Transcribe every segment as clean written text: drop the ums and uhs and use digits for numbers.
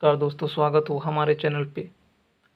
नमस्कार दोस्तों, स्वागत हो हमारे चैनल पे।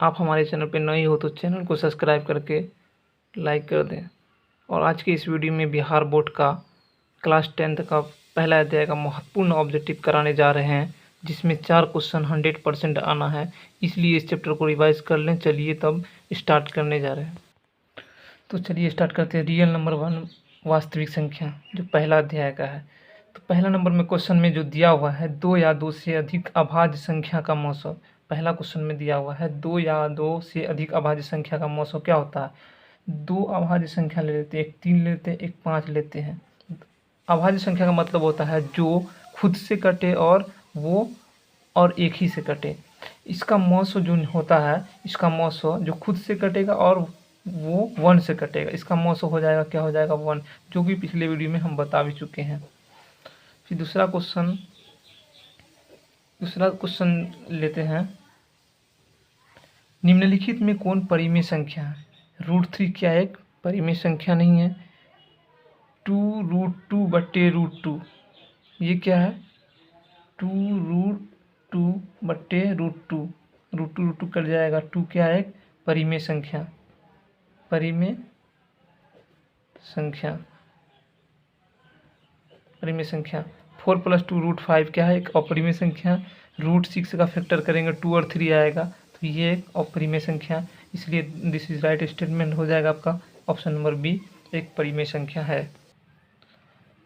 आप हमारे चैनल पे नए हो तो चैनल को सब्सक्राइब करके लाइक कर दें। और आज की इस वीडियो में बिहार बोर्ड का क्लास 10th का पहला अध्याय का महत्वपूर्ण ऑब्जेक्टिव कराने जा रहे हैं, जिसमें 4 क्वेश्चन 100% आना है। इसलिए इस चैप्टर को रिवाइज कर लें। चलिए तब स्टार्ट करने जा रहे हैं। तो चलिए स्टार्ट करते हैं। रियल नंबर 1 वास्तविक संख्या, जो पहला अध्याय का है। तो पहला नंबर में क्वेश्चन में जो दिया हुआ है, 2 या 2 से अधिक अभाज्य संख्या का मौसम। पहला क्वेश्चन में दिया हुआ है 2 या 2 से अधिक अभाज्य संख्या का मौसम क्या होता है। 2 अभाज्य संख्या ले लेते हैं, एक 3 लेते हैं, एक 5 लेते हैं। अभाज्य संख्या का मतलब होता है जो खुद से कटे और एक ही से कटे। इसका मौसम जो होता है, इसका मौसम जो खुद से कटेगा और वो 1 से कटेगा, इसका मौसम हो जाएगा, क्या हो जाएगा, 1, जो कि पिछले वीडियो में हम बता भी चुके हैं। फिर दूसरा क्वेश्चन लेते हैं। निम्नलिखित में कौन परिमेय संख्या है। √3 क्या एक परिमेय संख्या नहीं है। 2√2 बट्टे √2, ये क्या है, 2√2 बट्टे √2, √2 कट जाएगा, 2 क्या है, एक परिमेय संख्या। परिमेय संख्या 4 + 2 √5 क्या है, एक अपरिमेय संख्या। √6 का फैक्टर करेंगे 2 और 3 आएगा, तो ये एक अपरिमेय संख्या। इसलिए दिस इज राइट स्टेटमेंट हो जाएगा आपका ऑप्शन नंबर बी, एक परिमेय संख्या है।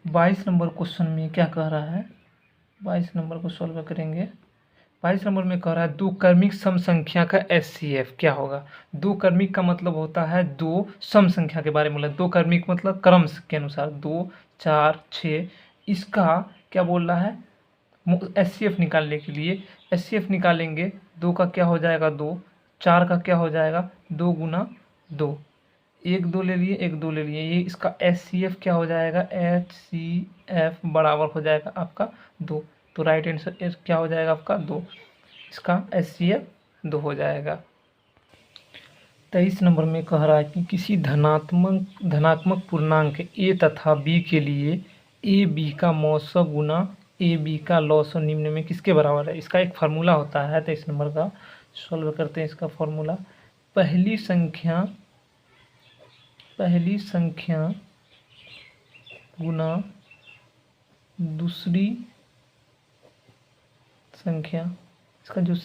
22 नंबर क्वेश्चन में क्या कह रहा है, 22 नंबर को सॉल्व करेंगे। 22 नंबर में कह रहा है 2 क्रमिक सम संख्या का HCF क्या होगा। 2 क्रमिक का मतलब होता है 2 सम संख्या के बारे में बोला। 2 क्रमिक मतलब क्रम के अनुसार 2, 4, 6। इसका क्या बोल रहा है, HCF निकालने के लिए। HCF निकालेंगे, 2 का क्या हो जाएगा 2, 4 का क्या हो जाएगा 2 गुना 2, 1 2 ले लिए, 1 2 ले लिए। ये इसका HCF क्या हो जाएगा, HCF बराबर हो जाएगा आपका 2। तो राइट आंसर क्या हो जाएगा आपका 2, इसका HCF 2 हो जाएगा। 23 नंबर में कह रहा है कि किसी धनात्मक पूर्णांक a तथा b के लिए ab का मौसा गुना ab का लॉस निम्न में किसके बराबर है। इसका एक फार्मूला होता है। 23 नंबर का सॉल्व करते हैं। इसका फार्मूला, पहली संख्या गुना दूसरी संख्या। इसका जो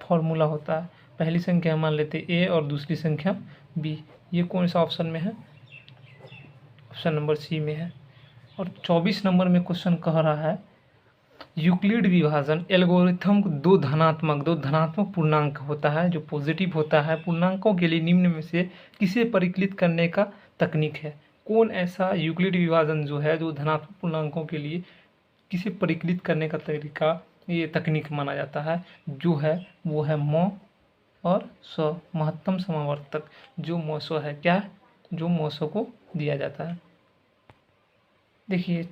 फॉर्मूला होता है, पहली संख्या मान लेते ए और दूसरी संख्या बी। ये कौन सा ऑप्शन में है, ऑप्शन नंबर सी में है। और 24 नंबर में क्वेश्चन कह रहा है यूक्लिड विभाजन एल्गोरिथम दो धनात्मक पूर्णांक होता है, जो पॉजिटिव होता है, पूर्णांकों के लिए निम्न में से किसे परिकलित करने का तकनीक है। कौन ऐसा यूक्लिड विभाजन जो है, जो धनात्मक पूर्णांकों के लिए किसे परिकलित करने का तरीका, ये तकनीक माना जाता है, जो है वो है मौ और स, महत्तम समावर्तक। जो मौसो है, क्या है, जो मौसो को दिया जाता है। देखिए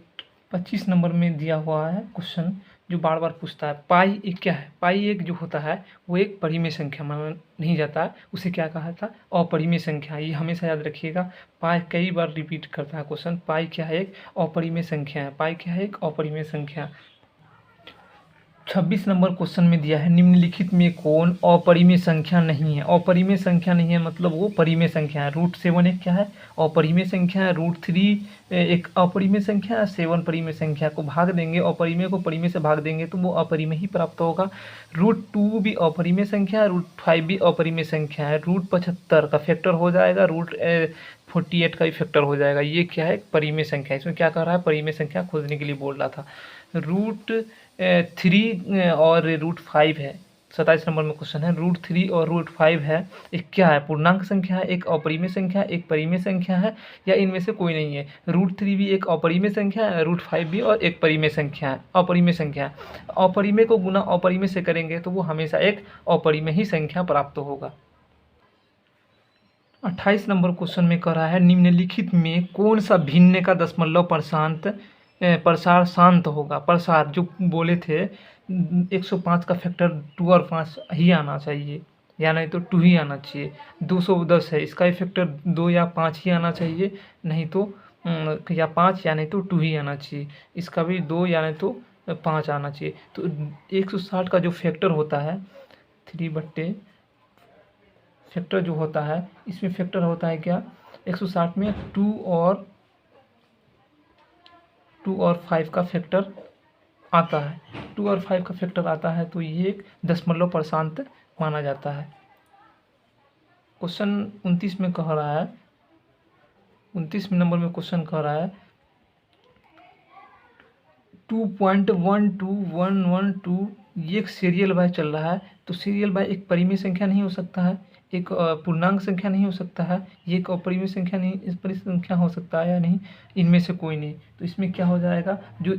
25 नंबर में दिया हुआ है क्वेश्चन, जो बार बार पूछता है पाई एक क्या है। पाई एक जो होता है वो एक परिमेय संख्या माना नहीं जाता है, उसे क्या कहा था, अपरिमेय संख्या। ये हमेशा याद रखिएगा, पाई कई बार रिपीट करता है क्वेश्चन। पाई क्या है, एक अपरिमेय संख्या है। पाई क्या है, एक अपरिमेय संख्या। 26 नंबर क्वेश्चन में दिया है निम्नलिखित में कौन अपरिमेय संख्या नहीं है। अपरिमेय संख्या नहीं है मतलब वो परिमेय संख्या है। √7 एक क्या है, अपरिमेय संख्या है। √3 एक अपरिमेय संख्या है। 7 परिमेय संख्या को भाग देंगे, अपरिमेय को परिमेय से भाग देंगे तो वो अपरिमेय ही प्राप्त होगा। √2 भी अपरिमेय संख्या है। √5 भी अपरिमेय संख्या है। √75 का फैक्टर हो जाएगा, √48 का भी फैक्टर हो जाएगा। ये क्या है, परिमेय संख्या। इसमें क्या कर रहा है, परिमेय संख्या खोजने के लिए बोल रहा था। √3 और √5 है। 27 नंबर में क्वेश्चन है, √3 और √5 है, एक क्या है, पूर्णांक संख्या है, एक अपरिमेय संख्या, एक परिमेय संख्या है, या इनमें से कोई नहीं है। √3 भी एक अपरिमेय संख्या है, √5 भी और एक परिमेय संख्या है, अपरिमेय संख्या है। अपरिमेय को गुना अपरिमेय से करेंगे तो वो हमेशा एक अपरिमेय ही संख्या प्राप्त होगा। 28 नंबर क्वेश्चन में कह रहा है निम्नलिखित में कौन सा भिन्न का दशमलव प्रसार शांत होगा। प्रसार जो बोले थे 105 का फैक्टर 2 और 5 ही आना चाहिए, या नहीं तो 2 ही आना चाहिए। 210 है, इसका फैक्टर 2 या 5 ही आना चाहिए, नहीं तो या 5 या नहीं तो 2 ही आना चाहिए। इसका भी 2 या नहीं तो 5 आना चाहिए। तो 160 का जो फैक्टर होता है 3 फैक्टर जो होता है, इसमें फैक्टर होता है क्या, 160 में 2 और 5 का फैक्टर आता है। 2 और 5 का फैक्टर आता है तो ये एक दशमलव प्रशांत माना जाता है। क्वेश्चन 29 में कह रहा है, 29 नंबर में क्वेश्चन कह रहा है 2.12112 ये एक सीरियल बाय चल रहा है। तो सीरियल बाय एक परिमेय संख्या नहीं हो सकता है, एक पूर्णांक संख्या नहीं हो सकता है, ये एक अपरिमेय संख्या नहीं, इस पर संख्या हो सकता है या नहीं, इनमें से कोई नहीं। तो इसमें क्या हो जाएगा, जो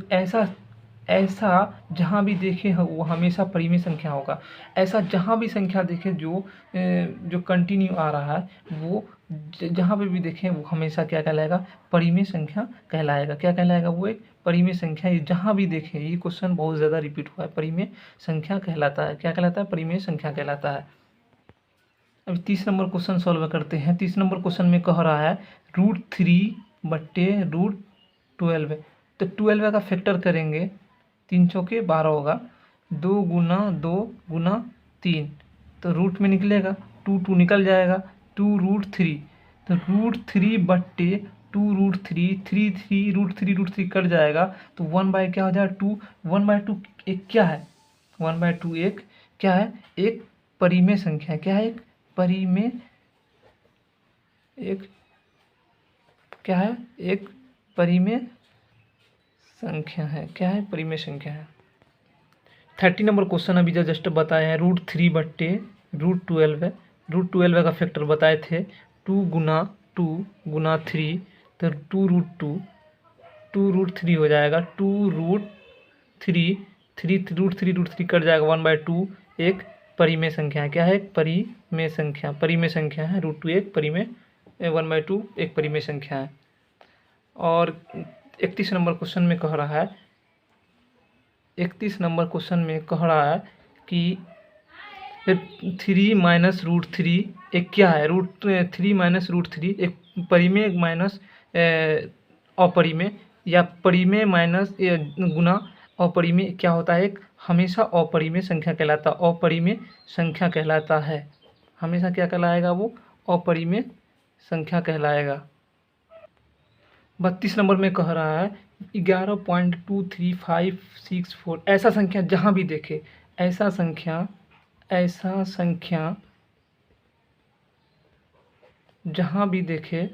ऐसा जहाँ भी देखे वो हमेशा परिमेय संख्या होगा। ऐसा जहाँ भी संख्या देखे जो कंटिन्यू आ रहा है वो जहाँ पे भी देखें वो हमेशा क्या कहलाएगा, परिमेय संख्या कहलाएगा। क्या कहलाएगा, वो एक परिमेय संख्या। ये जहाँ भी देखें, ये क्वेश्चन बहुत ज़्यादा रिपीट हुआ है, परिमेय संख्या कहलाता है। क्या कहलाता है, परिमेय संख्या कहलाता है। अभी 30 नंबर क्वेश्चन सॉल्व करते हैं। 30 नंबर क्वेश्चन में कह रहा है √3/√12। तो 12 का फैक्टर करेंगे, 3 चौके 12 होगा, 2 गुना 2 गुना 3, तो रूट में निकलेगा 2 निकल जाएगा, 2√3। तो √3/2√3, 3 √3 कट जाएगा तो 1/, क्या हो जाएगा 2। 1/2 एक क्या है, 1/2 एक क्या है, एक परिमेय संख्या। क्या है, एक परिमेय, एक क्या है, एक परिमेय संख्या है। क्या है, परिमेय संख्या है। 30 नंबर क्वेश्चन अभी जस्ट बताए हैं, √3/√12 है। √12 का फैक्टर बताए थे 2 गुना 2 गुना 3, तो 2√3 हो जाएगा, 2√3, 3 कट जाएगा, 1/2 एक परिमेय संख्या है। क्या है, एक परिमेय संख्या, परिमेय संख्या है। √2 एक परिमेय, 1/2 एक परिमेय संख्या है। और 31 नंबर क्वेश्चन में कह रहा है, 31 नंबर क्वेश्चन में कह रहा है कि 3 - √3 एक क्या है, √3 - √3 एक परिमेय माइनस अपरिमेय, या परिमेय माइनस गुना अपरिमेय क्या होता है, एक हमेशा अपरिमेय संख्या कहलाता है। अपरिमेय संख्या कहलाता है, हमेशा क्या कहलाएगा, वो अपरिमेय संख्या कहलाएगा। 32 नंबर में कह रहा है 11.23564 ऐसा संख्या जहाँ भी देखे, ऐसा संख्या जहाँ भी देखे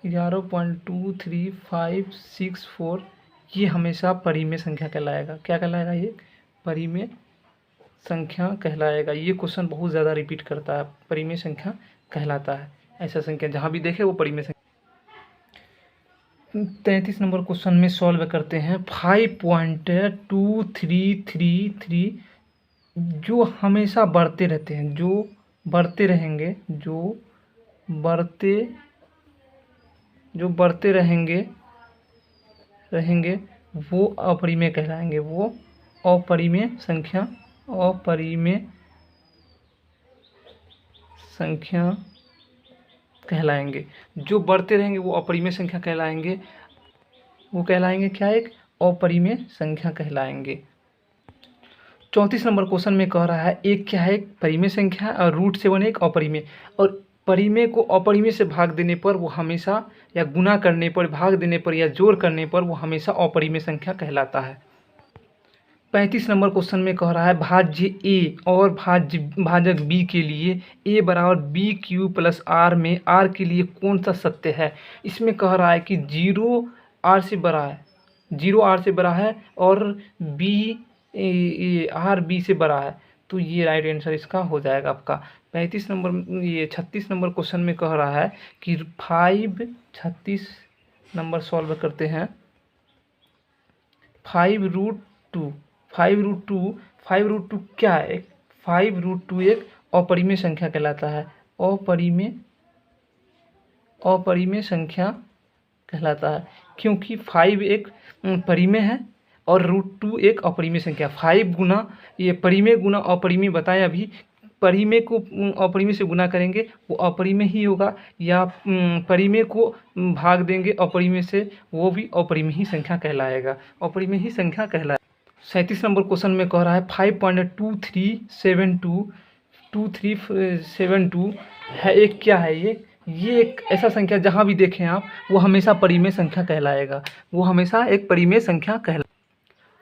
11.23564 ये हमेशा परिमेय संख्या कहलाएगा। क्या कहलाएगा, ये परिमेय संख्या कहलाएगा। ये क्वेश्चन बहुत ज़्यादा रिपीट करता है, परिमेय संख्या कहलाता है। ऐसा संख्या जहाँ भी देखे वो परिमेय संख्या। 33 नंबर क्वेश्चन में सॉल्व करते हैं। 5.2333 जो हमेशा बढ़ते रहते हैं, जो बढ़ते रहेंगे वो अपरिमेय कहलाएंगे। वो अपरिमेय संख्या कहलाएंगे। जो बढ़ते रहेंगे वो अपरिमेय संख्या कहलाएंगे। वो कहलाएंगे क्या, एक अपरिमेय संख्या कहलाएंगे। 34 नंबर क्वेश्चन में कह रहा है एक क्या है, एक परिमेय संख्या है और √7 एक अपरिमेय, और परिमेय को अपरिमेय से भाग देने पर वो हमेशा, या गुना करने पर, भाग देने पर या जोड़ करने पर वो हमेशा अपरिमेय संख्या कहलाता है। 35 नंबर क्वेश्चन में कह रहा है भाज्य ए और भाजक बी के लिए a = b³ + r में r के लिए कौन सा सत्य है। इसमें कह रहा है कि 0 r से बड़ा है और r b से बड़ा है। तो ये राइट आंसर इसका हो जाएगा आपका। 36 नंबर क्वेश्चन में कह रहा है कि 36 नंबर सॉल्व करते हैं। 5√2 क्या है, 5√2 एक अपरिमेय संख्या कहलाता है। अपरिमेय संख्या कहलाता है क्योंकि 5 एक परिमेय है और √2 एक अपरिमेय संख्या। 5 गुना ये परिमेय गुना अपरिमेय बताएं अभी, परिमेय को अपरिमेय से गुना करेंगे वो अपरिमेय ही होगा, या परिमेय को भाग देंगे अपरिमेय से वो भी अपरिमेय ही संख्या कहलाएगा, अपरिमेय ही संख्या कहलाएगा। 37 नंबर क्वेश्चन में कह रहा है 5.2372 है एक क्या है ये एक ऐसा संख्या जहाँ भी देखें आप वो हमेशा परिमेय संख्या कहलाएगा, वो हमेशा एक परिमेय संख्या कहलाएगा।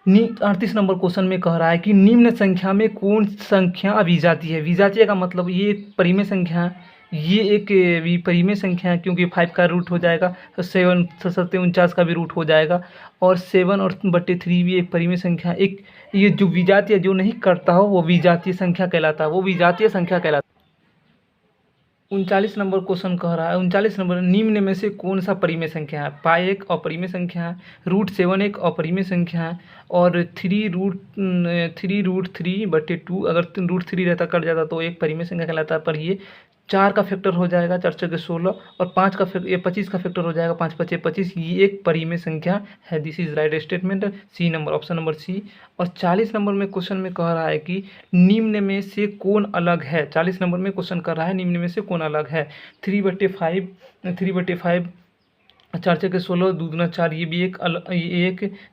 38 नंबर क्वेश्चन में कह रहा है कि निम्न संख्या में कौन संख्या अभिजातीय है। विजातीय का मतलब ये एक परिमेय संख्या है, ये एक भी परिमेय संख्या है क्योंकि 5 का रूट हो जाएगा, 7 49 का भी रूट हो जाएगा, और 7 और बटे 3 भी एक परिमेय संख्या है। एक ये जो विजातीय जो नहीं करता हो वो विजातीय संख्या कहलाता है, वो विजातीय संख्या कहलाता है। 39 नंबर क्वेश्चन कह रहा है 39 नंबर निम्न में से कौन सा परिमेय संख्या है। पाई एक अपरिमेय संख्या है, √7 एक अपरिमेय संख्या है, और 3√3/2 अगर √3 रहता कट जाता तो एक परिमेय संख्या कहलाता है, पर ये 4 का फैक्टर हो जाएगा, 4 × 16, और 5 का 25 का फैक्टर हो जाएगा, 5 × 5 = 25, ये एक परिमेय संख्या है। This is right statement, C number, option number C. और 40 नंबर में क्वेश्चन में कह रहा है कि निम्न में से कौन अलग है। 40 नंबर में क्वेश्चन कर रहा है निम्न में से कौन अलग है। 3/5 3/5 4 × 16 दूना 4, ये भी एक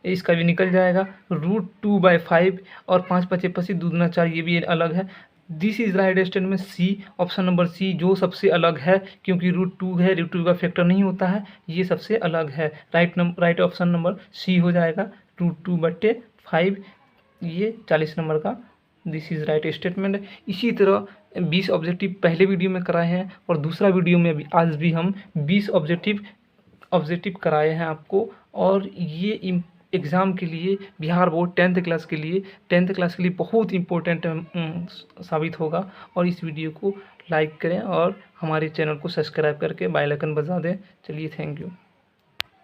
इसका भी निकल जाएगा। √2/5 और 5 × 5 = 25 दूना 4, ये भी अलग है। This is right statement C, option number C, जो सबसे अलग है क्योंकि √2 है, √2 का फैक्टर नहीं होता है, ये सबसे अलग है। राइट ऑप्शन नंबर सी हो जाएगा, √2/5, ये 40 नंबर का दिस इज राइट स्टेटमेंट। इसी तरह 20 ऑब्जेक्टिव पहले वीडियो में कराए हैं और दूसरा वीडियो में भी आज भी हम 20 ऑब्जेक्टिव कराए हैं आपको, और ये एग्ज़ाम के लिए बिहार बोर्ड 10th क्लास के लिए बहुत इम्पोर्टेंट साबित होगा। और इस वीडियो को लाइक करें और हमारे चैनल को सब्सक्राइब करके बेल आइकन बजा दें। चलिए, थैंक यू।